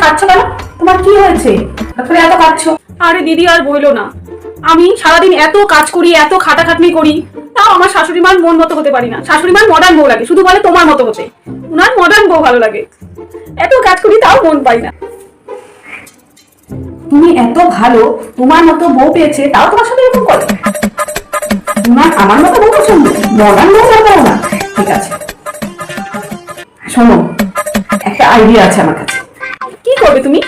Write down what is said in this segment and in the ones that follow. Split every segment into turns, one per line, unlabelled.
খাচ্ছ কেন? তোমার কি হয়েছে? তুমি এত খাচ্ছ?
আরে দিদি আর বইলো না, আমি সারাদিন এত কাজ করি, এত খাটাখাটনি করি, তাও আমার শাশুড়ি মার মন মতো হতে পারি না। শাশুড়ি মার মডার্ন বউ লাগে, শুধু বলে তোমার মতো হতে। উনার মডার্ন বউ ভালো লাগে। এত কাজ করি তাও মন পাই না।
তুমি এত ভালো, তোমার মতো বউ পেয়েছে, তাও তোমার সাথে এরকম করে? তোমার আমার মতো বউ পছন্দ, মডার্ন বউ লাগবে না। ঠিক আছে, শোনো, একটা আইডিয়া আছে আমার কাছে।
কি করবে তুমি?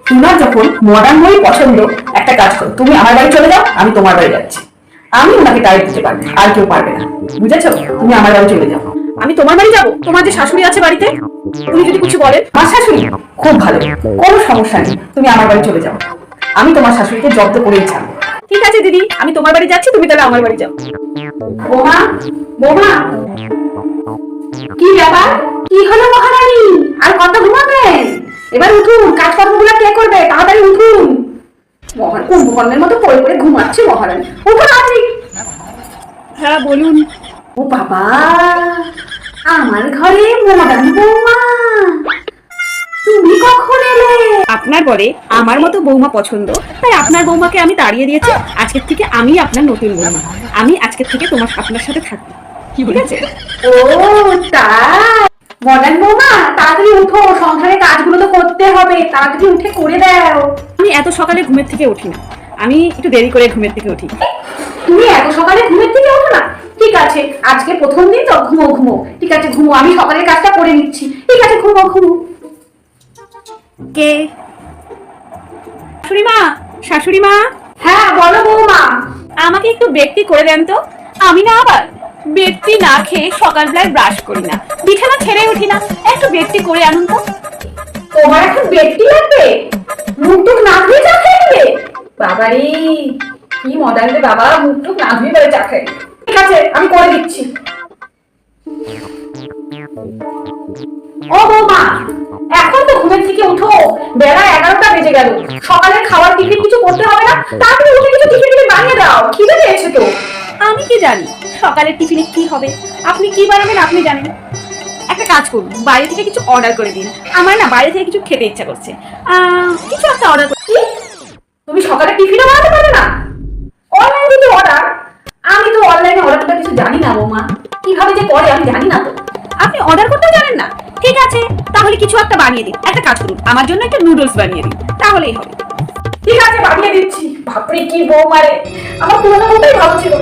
তোমার যখন মডার্ন বই পছন্দ, একটা কাজ করো, তুমি আমার বাড়ি চলে যাও, আমি তোমার বাড়ি যাচ্ছি। আমি ওনাকে টাইট দিতে পারবো, আর কেউ পারবে না, বুঝেছো? তুমি আমার বাড়ি চলে যাও।
আমি তোমার বাড়ি যাবো? তোমার যে শাশুড়ি আছে বাড়িতে, উনি যদি কিছু বলেন?
আমার শাশুড়ি খুব ভালো, কোনো সমস্যা নেই, তুমি আমার বাড়ি চলে যাও। আমি তোমার শাশুড়িকে জব্দ করেই ছাড়বো।
ঠিক আছে দিদি, আমি তোমার বাড়ি যাচ্ছি, তুমি তাহলে আমার বাড়ি যাও।
বৌমা, বৌমা, কি ব্যাপার? কি হলো মহারানী? আর কত ঘুমাবেন? এবার উঠুন, কাজকর্মগুলো কে করবে? তাড়াতাড়ি উঠুন। কুম্ভকর্ণের মতো পড়ে পড়ে ঘুমাচ্ছে মহারানী। উঠুন আপনি।
হ্যাঁ বলুন।
ও বাবা, আমার ঘরে মডার্ন বৌমা, তুমি কখন এলে?
আপনার বলে আমার মতো বৌমা পছন্দ, তাই আপনার বৌমাকে আমি তাড়িয়ে দিয়েছি। আজকের থেকে আমি আপনার নতুন বৌমা। আমি আজকের থেকে আপনার সাথে থাকবো, ঠিক আছে?
ও তাই, মডার্ন বৌমা, তাড়াতাড়ি উঠো, সংসারের কাজগুলো তো করতে হবে, তাড়াতাড়ি উঠে করে দাও।
আমি এত সকালে ঘুমের থেকে উঠি না, আমি একটু দেরি করে ঘুমের থেকে উঠি।
তুমি এত সকালে ঘুমের থেকে ওঠো না? ঠিক আছে, আজকে প্রথম দিন তো, ঘুমো ঘুমো। ঠিক আছে, ঘুমো, আমি সকালের কাজটা করে নিচ্ছি। ঠিক আছে, ঘুমো ঘুমো।
কে? শাশুড়ি মা, শাশুড়ি মা।
হ্যাঁ বলো বৌমা।
আমাকে একটু বেডটি করে দেন তো। আমি না আবার বেডটি না খেয়ে সকালবেলায় ব্রাশ করি না, বিছানা ছেড়ে উঠি না। একটু বেডটি করে আনুন তো।
তোমার এখন বেডটি লাগবে? মুখ টুক না ধুয়ে চা খেয়ে নেবে? বাবারে, কি মডার্ন রে বাবা, মুখ টুক না ধুয়ে চা খাই। ঠিক আছে, আমি করে দিচ্ছি। ও বৌমা, এখন তো ঘুমের থেকে উঠো, বেলা 11টা বেজে গেল। সকালের খাবার টিফিন কিছু করতে হবে না? তাড়াতাড়ি উঠে কিছু টিফিন বানিয়ে দাও, খিদে পেয়েছে তো।
আমি কি জানি সকালের টিফিনে কি হবে? আপনি কি বানাবেন আপনি জানেন। একটা কাজ করুন, বাইরে থেকে কিছু অর্ডার করে দিন। আমার না বাইরে থেকে কিছু খেতে ইচ্ছা করছে, কিছু একটা অর্ডার করে।
কি? তুমি সকালে টিফিনও বানাতে পারবে না? অনলাইনে দিতে অর্ডার? আমি তো অনলাইনে অর্ডার করতে কিছু জানি না বৌমা, কিভাবে যে করে আমি জানি না তো।
আপনি অর্ডার করতে জানেন না? ঠিক আছে, তাহলে কিছু একটা বানিয়ে দিন। একটা কাজ করুন, আমার জন্য একটা নুডলস বানিয়ে দিন, তাহলেই হবে।
ঠিক আছে, বানিয়ে দিচ্ছি। বাপরে, কি বৌমা রে! আমার পুরোনো বউটাই ভালো ছিল,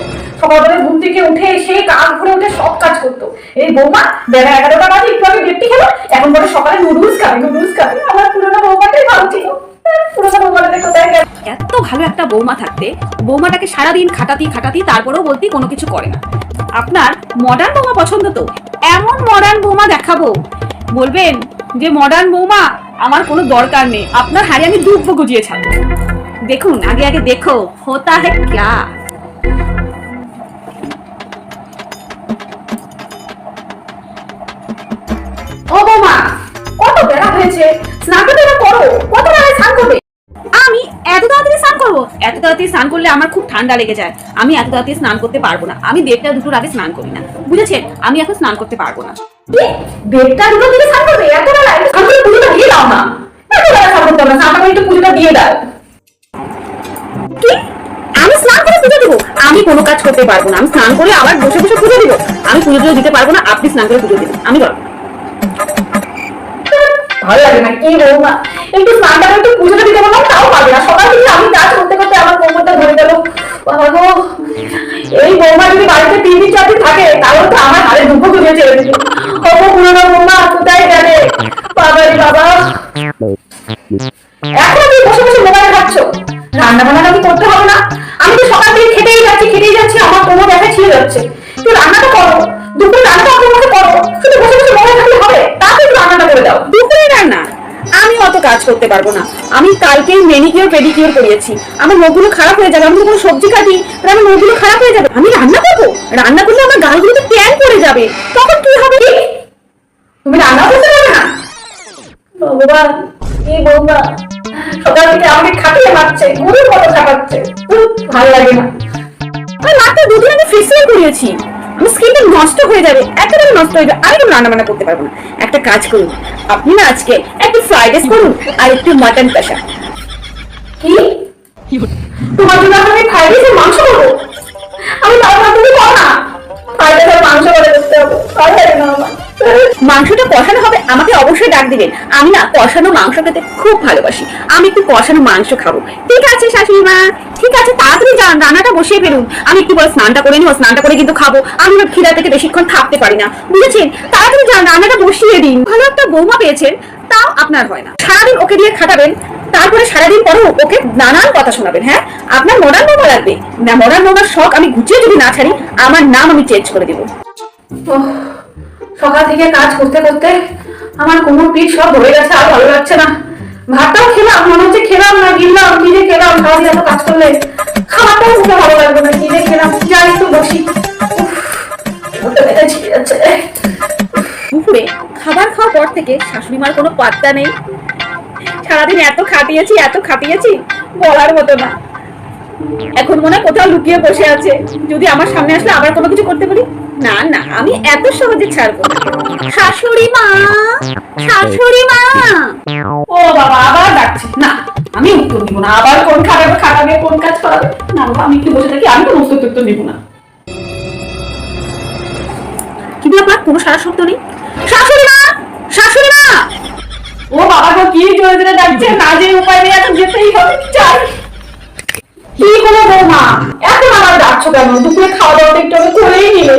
সকালবেলা ঘুম থেকে উঠে সেই কাজ করে উঠে সব কাজ করতো। এই বৌমা বেলা 11টা বাজে একটু আগে বেডটি খেলো, এখন বলে সকালে নুডলস খাবে, নুডলস খাবে। আমার পুরোনো বৌমাটাই ভালো ছিল। পুরোনো বৌমাটাকে কোথায় গেল?
এত ভালো একটা বৌমা থাকতে বৌমাটাকে সারাদিন খাটাতি খাটাতি, তারপরেও বলতি কোনো কিছু করে না। আপনার মডার্ন বৌমা পছন্দ তো, এমন মডার্ন বৌমা দেখাবো, বলবেন যে মডার্ন বৌমা আমার কোনো দরকার নেই, আপনার হাড়ে আমি দুধ গুজিয়ে ছাড়বো। দেখুন, আগে আগে দেখো হোতা है क्या।
ও বৌমা, কত বেলা হয়েছে, স্নান করতে করো। কত বেলা স্নান করবে?
আমি এত তাড়াতাড়ি স্নান করবো? এত তাড়াতাড়ি স্নান করলে আমার খুব ঠান্ডা লেগে যায়। আমি এত তাড়াতাড়ি স্নান করতে পারবো না। আমি 1:30-2টোর আগে স্নান করি না, বুঝেছেন? আমি এখন স্নান করতে পারবো না।
কি? 1:30-2টোর দিকে স্নান করবে? এত বেলা? আমি পুজোটা দিয়ে দাও না। এত বেলা স্নান করতে হবে না, স্নান করে একটু পুজোটা দিয়ে দাও।
কি? আমি স্নান করে পুজো দেবো? আমি কোনো কাজ করতে পারবো না। আমি স্নান করে আবার বসে বসে পুজো দিব? আমি পুজো দিতে পারবো না। আপনি স্নান করে পুজো দিবেন, আমি পারবো।
ভালো লাগে না কি বৌমা, একটু স্নানটা করে একটু পুজোটা দিতে পারলাম, তাও পারবে না। সকাল থেকে আমি কাজ করতে করতে আমার কোমরটা ধরে গেল। বাবা গো, এই বৌমা যদি বাড়িতে 3-4 দিন থাকে, তাহলে তো আমার হাড়ে দুঃখ খুঁজে ছেড়ে দিত। ও পুরোনো বৌমা কোথায় গেলে? বাবা রে বাবা, এখন তুমি বসে বসে মোবাইল খাচ্ছ, রান্না বান্না কি করতে হবে না? আমি তো সকাল থেকে খেটেই যাচ্ছি, আমার কোমর ব্যথা ছিঁড়ে যাচ্ছে। একটু রান্নাটা করো, দুপুর রান্নাটা তোমাকে করো। শুধু বসে বসে মোবাইল থাকলে হবে? তাড়াতাড়ি রান্নাটা করে দাও।
দুপুরে রান্না? আমি অত কাজ করতে পারবো না। আমি কালকেই ম্যানিকিউর পেডিকিউর করিয়েছি, আমার নখগুলো খারাপ হয়ে যাবে। আমি তো কোনো সবজি কাটি, আমার নখগুলো খারাপ হয়ে যাবে। আমি রান্না করবো? রান্না করলে আমার গালগুলোতে ট্যান পড়ে যাবে, তখন কি হবে?
তুমি রান্না করতে পারবে না? ভগবান, এই বৌমা সকাল থেকে আমাকে খাটিয়ে মারছে, গরুর মতো খাটাচ্ছে। ভালো লাগে না।
আর মাত্র 2 দিন আগে ফেসিয়াল করিয়েছি, আমার স্কিনটা নষ্ট হয়ে যাবে, একেবারে নষ্ট হয়ে যাবে, আর একটু রান্না বান্না করতে পারবো না। একটা কাজ করুন, আপনি না আজকে একটু ফ্রাইড রাইস করুন আর একটু মাটন কষা।
কি তোমার জন্য এখন আমি ফ্রাইড রাইসের মাংস করবো? আমি তারপর তুমি করো না, ফ্রাইড রাইসের মাংস করে করতে হবে, তাই না আমার।
মাংসটা কষানো হবে, আমাকে অবশ্যই ডাক দিবেন। আমি না কষানো মাংস খেতে খুব ভালোবাসি, আমি একটু কষানো মাংস খাবো। ঠিক আছে শাশুড়ি মা, ঠিক আছে, তাড়াতাড়ি যান, রান্নাটা বসিয়ে ফেলুন। আমি একটু পরে স্নানটা করে নিব, স্নানটা করে কিন্তু খাবো। আমি না খিদা থেকে বেশিক্ষণ থাকতে পারি না, বুঝেছেন? তাড়াতাড়ি যান, রান্নাটা বসিয়ে দিন। ভালো একটা বৌমা পেয়েছেন, তাও আপনার হয় না। সারাদিন ওকে দিয়ে খাটাবেন, তারপরে সারাদিন পরেও ওকে নানান কথা শোনাবেন। হ্যাঁ, আপনার মডার্ন বৌমা লাগবে না? মডার্ন বৌমার শখ আমি গুছিয়ে যদি না ছাড়ি, আমার নাম আমি চেঞ্জ করে দেবো।
সকাল থেকে কাজ করতে করতে আমার কোমর পিঠ সব ধরে গেছে, আর ভালো লাগছে না। ভাতটাও খেলাম, মনে হচ্ছে খেলাম না গিললাম, কি যে খেলাম, সারাদিন এত কাজ করলে খাবারটাও মুখে ভালো লাগবে না, কি যে খেলাম। যাই একটু বসি,
দুপুরে খাবার খাওয়ার পর থেকে শাশুড়ি মার কোনো পাত্তা নেই। সারাদিন এত খাটিয়েছি বলার মতো না। এখন মনে হয় কোথাও লুকিয়ে বসে আছে, যদি আমার সামনে আসলে আবার কোনো কিছু করতে পারি। না না, আমি এত সহজে ছাড়বো না। শাশুড়ি মা, শাশুড়ি মা।
ও বাবা, আবার ডাকছে না, আমি উত্তর দিব না। আবার কোন খাটাবে কোন কাজ করাবে? না বাবা, আমি একটু বসে থাকি, আমি তো উত্তর দিব না।
কিন্তু আপনার কোনো সারা শব্দ নেই। শাশুড়ি মা, শাশুড়ি মা।
ও বাবা গো, কি জোরে জোরে ডাকছে, না যে উপায় নেই, এখন যেতেই হবে। চাই কি হলো বৌমা, এখন আবার ডাকছো কেন? দুপুরে খাওয়া দাওয়া একটু আমি করেই নিলে,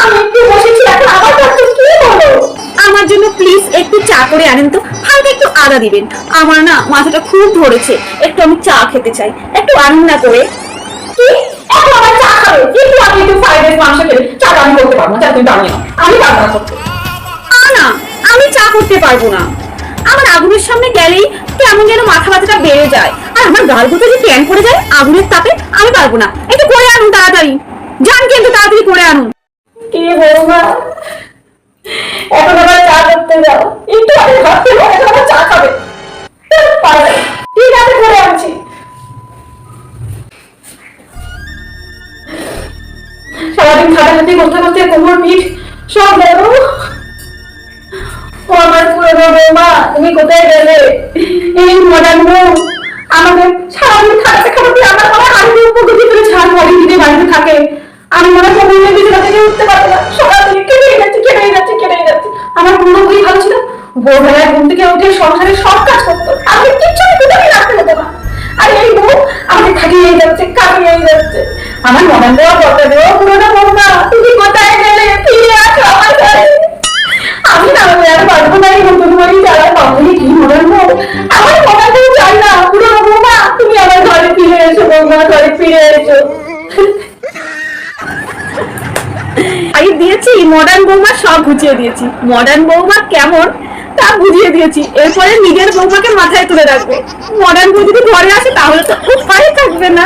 আমি একটু বসেছি, এখন আবার ডাকছো, কি বলো?
আমার জন্য প্লিজ একটু চা করে আনেন তো, হালকা একটু আদা দিবেন। আমার না মাথাটা খুব ধরেছে, একটু আমি চা খেতে চাই, একটু আনুন না করে।
কি এখন আবার চা খাবে? কিন্তু আমি একটু ফ্রাইড রাইস মাংস খেলে চা আমি করতে পারবো না, চা তুমি বানিয়ে নাও, আমি পারবো না করতে।
না, আমি চা করতে পারবো না। আমার আগুনের সামনে গেলেই কেমন যেন মাথা ব্যথাটা বেড়ে যায়, আর আমার গাল দুটো যে ট্যান করে যায় আগুনের তাপে। আমি পারবো না, একটু করে আনুন তাড়াতাড়ি, যান কিন্তু তাড়াতাড়ি করে আনুন।
কি বৌমা, এখন আবার চা করতে যাও? একটু আগে ভাবতে এখন আবার চা খাবে? পারবে, ঠিক আছে, করে আনছি। সারাদিন খাটাখাটি করতে করতে কোমর পিঠ সব বড়। ও আমার পুরনো বৌমা, তুমি কোথায় গেলে? এই মডার্ন বউ আমাদের সারাদিন খাটাতে খাটাতে আমার মনে হয় হাড়ির উপর গতি করে ছাড় পরে দিনে বাড়িতে থাকে। আমি মনে হয় কোমরের বিছানা থেকে উঠতে পারবো না, সকাল থেকে কেটেই যাচ্ছে। আমার পুরনো বই ভালো ছিল, ভোরবেলায় ঘুম থেকে উঠে সংসারের সব কাজ করতো, আমাকে কিচ্ছু কোথাও রাখতে হতো না। আর এই বউ আমাকে কাটিয়েই যাচ্ছে। আমার মডার্ন দেওয়া কথা দেওয়া পুরোনো বৌমা, তুমি কোথায় গেলে? ফিরে আসো আমার ঘরে। আমি না আর পারবো না এই নতুন বাড়ি যারা পাবলি। কি মডার্ন বউ, আমার মডার্ন বউ চাই না, পুরোনো বৌমা তুমি আমার ঘরে ফিরে এসো, বৌমা ঘরে ফিরে এসো।
আমি দিয়েছি মডার্ন বৌমা, সব বুঝিয়ে দিয়েছি। মডার্ন বৌমা কেমন তা বুঝিয়ে দিয়েছি, এরপরে নিজের বৌমাকে মাথায় তুলে রাখবো। মডার্ন বউ যদি ঘরে আসে তাহলে তো উপায় থাকবে না।